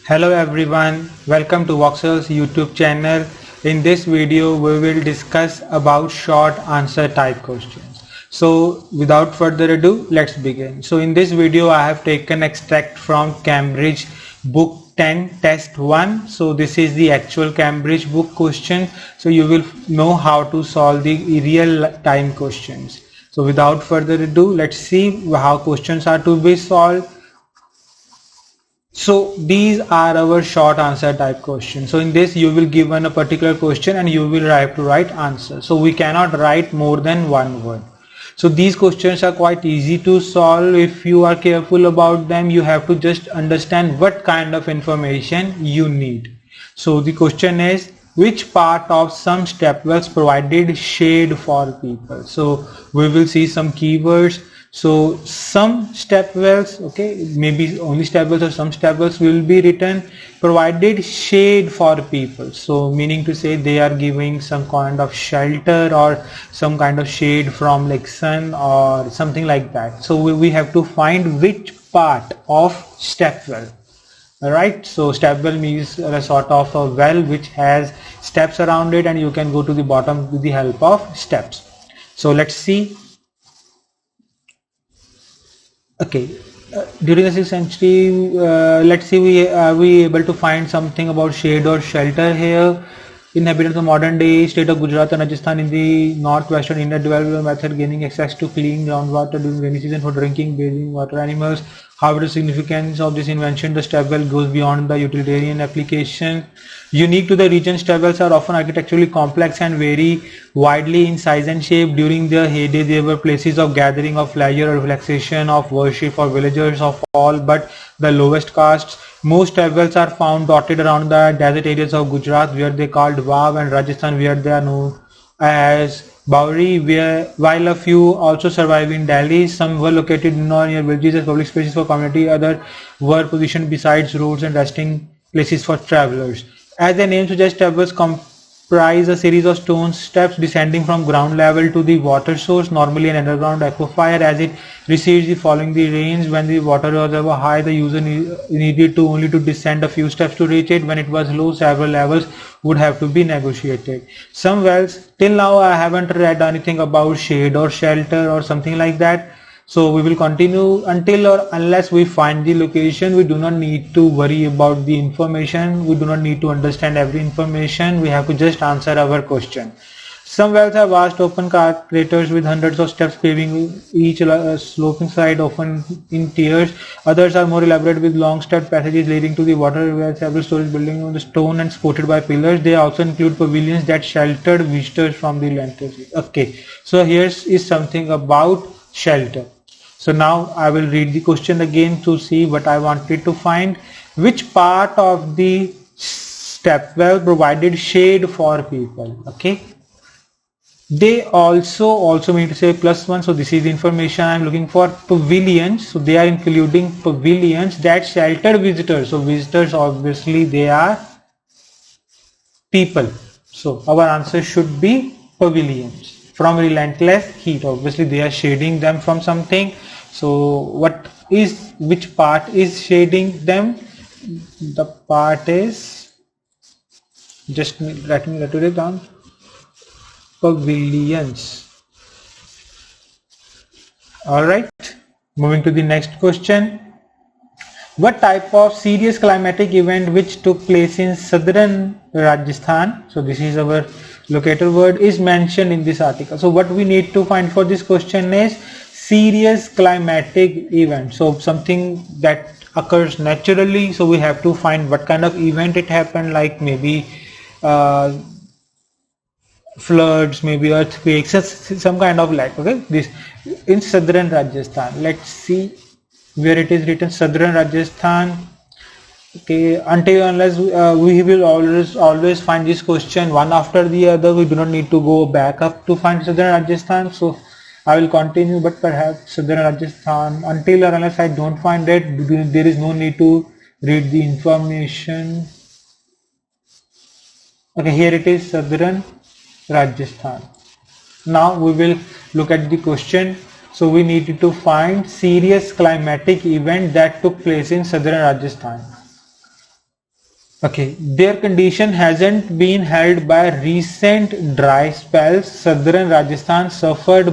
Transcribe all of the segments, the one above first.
Hello everyone, welcome to Voxcel's YouTube channel. In this video we will discuss about short answer type questions. So without further ado, let's begin. So in this video I have taken extract from Cambridge book 10 test 1. So this is the actual Cambridge book question. So you will know how to solve the real time questions. So without further ado, let's see how questions are to be solved. So these are our short answer type questions. So in this you will given a particular question and you will have to write answer. So we cannot write more than one word. So these questions are quite easy to solve. If you are careful about them, you have to just understand what kind of information you need. So the question is, which part of some stepwells provided shade for people? So we will see some keywords. So some stepwells, okay, maybe only stepwells or some stepwells will be written provided shade for people. So meaning to say they are giving some kind of shelter or some kind of shade from like sun or something like that. So we have to find which part of stepwell. Alright, so stepwell means a sort of a well which has steps around it and you can go to the bottom with the help of steps. So let's see. Okay, during the 6th century, let's see, we able to find something about shade or shelter here. Inhabitants of modern day state of Gujarat and Rajasthan in the northwestern India developed a method gaining access to clean groundwater during rainy season for drinking, bathing, water, animals. However, the significance of this invention, the stepwell, goes beyond the utilitarian application. Unique to the region, stepwells are often architecturally complex and vary widely in size and shape. During their heyday, they were places of gathering, of leisure, or relaxation, of worship for villagers of all but the lowest castes. Most stepwells are found dotted around the desert areas of Gujarat, where they called Vav, and Rajasthan, where they are known as Bauri, while a few also survive in Delhi. Some were located near villages as public spaces for community, others were positioned beside roads and resting places for travelers. As the name suggests, stepwells comprise a series of stone steps descending from ground level to the water source, normally an underground aquifer. As it recedes following the rains, when the water was ever high, the user needed to only to descend a few steps to reach it. When it was low, several levels would have to be negotiated. Some wells, till now I haven't read anything about shade or shelter or something like that. So we will continue until or unless we find the location. We do not need to worry about the information. We do not need to understand every information. We have to just answer our question. Some wells have vast open craters with hundreds of steps paving each sloping side, often in tiers. Others are more elaborate with long stepped passages leading to the water, where several stories buildings on the stone and supported by pillars. They also include pavilions that sheltered visitors from the lanterns. Okay, so here is something about shelter. So now I will read the question again to see what I wanted to find. Which part of the stepwell provided shade for people? Okay. They also mean to say +1. So this is the information I am looking for. Pavilions. So they are including pavilions that shelter visitors. So visitors, obviously they are people. So our answer should be pavilions. From relentless heat, obviously they are shading them from something. So which part is shading them? The part is, just let me write it down, pavilions. Alright, moving to the next question. What type of serious climatic event which took place in southern Rajasthan, so this is our locator word, is mentioned in this article? So what we need to find for this question is serious climatic event. So something that occurs naturally. So we have to find what kind of event it happened, like maybe floods, maybe earthquakes, some kind of like, okay, this in southern Rajasthan. Let's see where it is written, southern Rajasthan. Okay, until unless we will always find this question one after the other. We do not need to go back up to find southern Rajasthan. So I will continue, but perhaps southern Rajasthan, until or unless I don't find it, there is no need to read the information. Okay, here it is, southern Rajasthan. Now we will look at the question. So we needed to find serious climatic event that took place in southern Rajasthan. Okay, their condition hasn't been held by recent dry spells. Southern Rajasthan suffered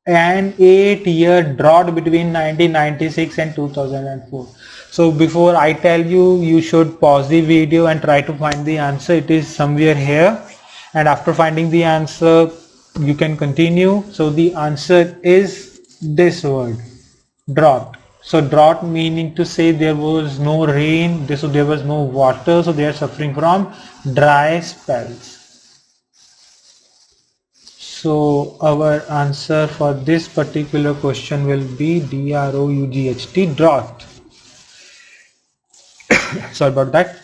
an 8-year drought between 1996 and 2004. So before I tell you, you should pause the video and try to find the answer. It is somewhere here, and after finding the answer, you can continue. So the answer is this word, drought. So drought meaning to say there was no rain, so there was no water, so they are suffering from dry spells. So our answer for this particular question will be DROUGHT, drought. Sorry about that.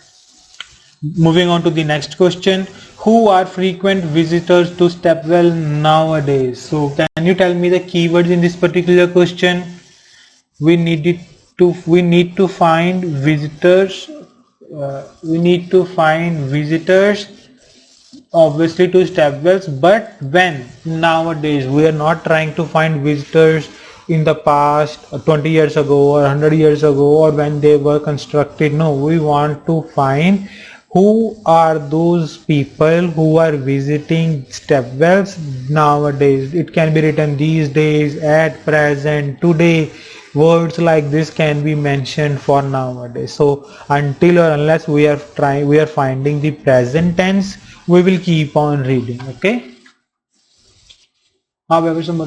Moving on to the next question. Who are frequent visitors to Stepwell nowadays? So can you tell me the keywords in this particular question? We need to find visitors. We need to find visitors, obviously, to Stepwells, but when? Nowadays. We are not trying to find visitors in the past, 20 years ago or 100 years ago, or when they were constructed. No, we want to find who are those people who are visiting Stepwells nowadays. It can be written these days, at present, today. Words like this can be mentioned for nowadays. So until or unless we are finding the present tense, we will keep on reading. Okay. However, some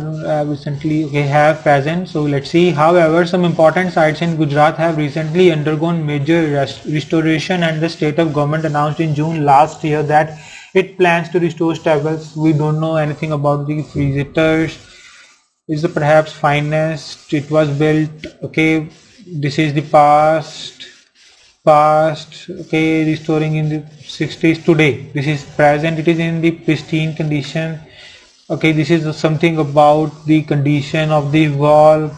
recently have present. So let's see. However, some important sites in Gujarat have recently undergone major restoration, and the state of government announced in June last year that it plans to restore Stepwells. We don't know anything about the visitors. Is the perhaps finest? It was built. Okay, this is the past. Okay, restoring in the 60s. Today, this is present. It is in the pristine condition. Okay, this is something about the condition of the wall.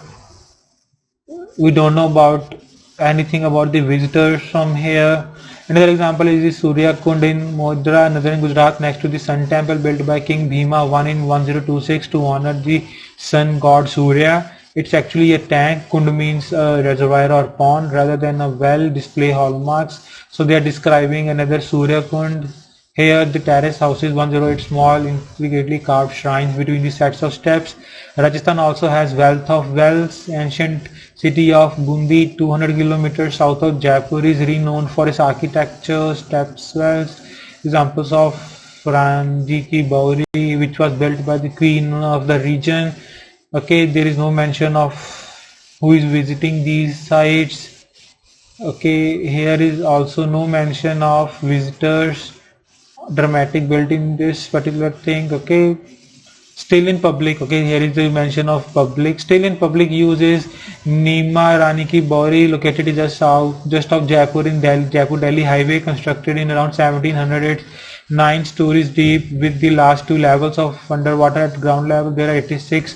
We don't know about anything about the visitors from here. Another example is the Surya Kund in Modra, northern Gujarat, next to the Sun Temple built by King Bhima one in 1026 to honor the sun god Surya. It's actually a tank. Kund means a reservoir or pond rather than a well. Display hallmarks. So they are describing another Surya Kund. Here the terrace houses 108 small intricately carved shrines between the sets of steps. Rajasthan also has wealth of wells. Ancient city of Bundi, 200 kilometers south of Jaipur, is renowned for its architecture, steps wells. Examples of Ranji Ki Bauri, which was built by the queen of the region. Okay, there is no mention of who is visiting these sites. Okay, here is also no mention of visitors. Dramatic built in this particular thing. Okay, still in public. Okay, here is the mention of public. Still in public use is Nima Rani Ki Bauri, located just of Jaipur in Jaipur-Delhi highway, constructed in around 1700. It's 9 stories deep with the last 2 levels of underwater. At ground level there are 86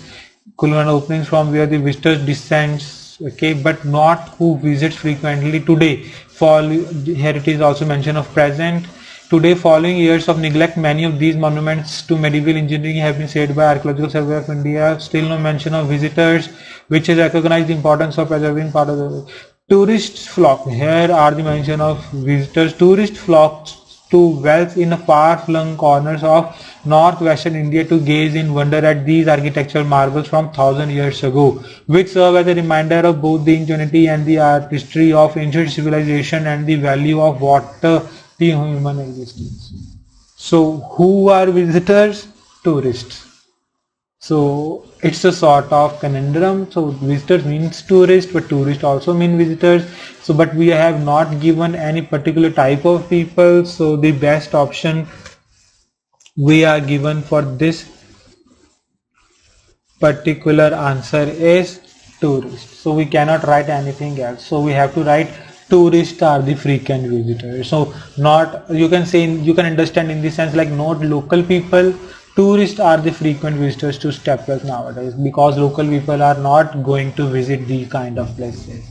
columnar openings from where the visitors descends. Okay, but not who visits frequently today. Here it is also mention of present. Today, following years of neglect, many of these monuments to medieval engineering have been saved by Archaeological Survey of India. Still no mention of visitors, which is recognized the importance of preserving part of the tourist flock. Here are the mention of visitors. Tourist flocks to wells in far-flung corners of northwestern India to gaze in wonder at these architectural marvels from 1000 years ago, which serve as a reminder of both the ingenuity and the artistry of ancient civilization and the value of water the human existence. So who are visitors? Tourists. So it's a sort of conundrum. So visitors means tourist, but tourist also mean visitors. So but we have not given any particular type of people. So the best option we are given for this particular answer is tourist. So we cannot write anything else. So we have to write tourists are the frequent visitors. So not, you can say, you can understand in the sense like not local people. Tourists are the frequent visitors to Stepwells nowadays, because local people are not going to visit these kind of places.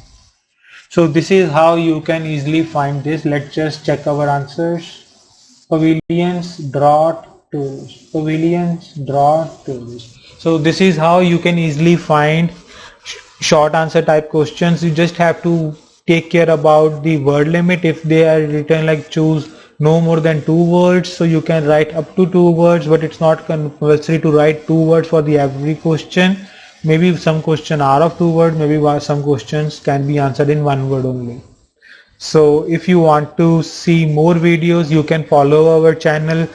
So this is how you can easily find this. Let's just check our answers. Pavilions, drought, tourists. Pavilions, drought, tourists. So this is how you can easily find short answer type questions. You just have to take care about the word limit. If they are written like choose no more than 2 words, so you can write up to 2 words, but it's not compulsory to write 2 words for the every question. Maybe some questions are of 2 words, maybe some questions can be answered in 1 word only. So if you want to see more videos, you can follow our channel,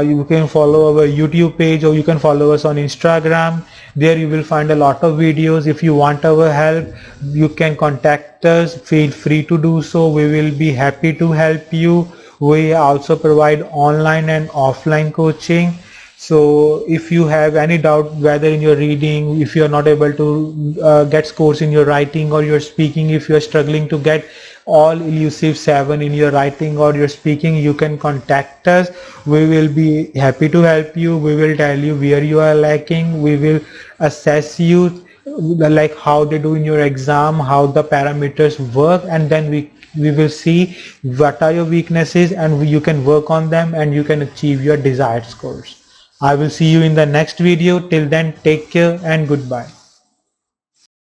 you can follow our YouTube page, or you can follow us on Instagram. There you will find a lot of videos. If you want our help, you can contact us. Feel free to do so. We will be happy to help you. We also provide online and offline coaching. So if you have any doubt whether in your reading, if you are not able to get scores in your writing or your speaking, if you are struggling to get all elusive 7 in your writing or your speaking, you can contact us. We will be happy to help you. We will tell you where you are lacking. We will assess you, like how they do in your exam, how the parameters work, and then we will see what are your weaknesses, and you can work on them and you can achieve your desired scores. I will see you in the next video. Till then, take care and goodbye.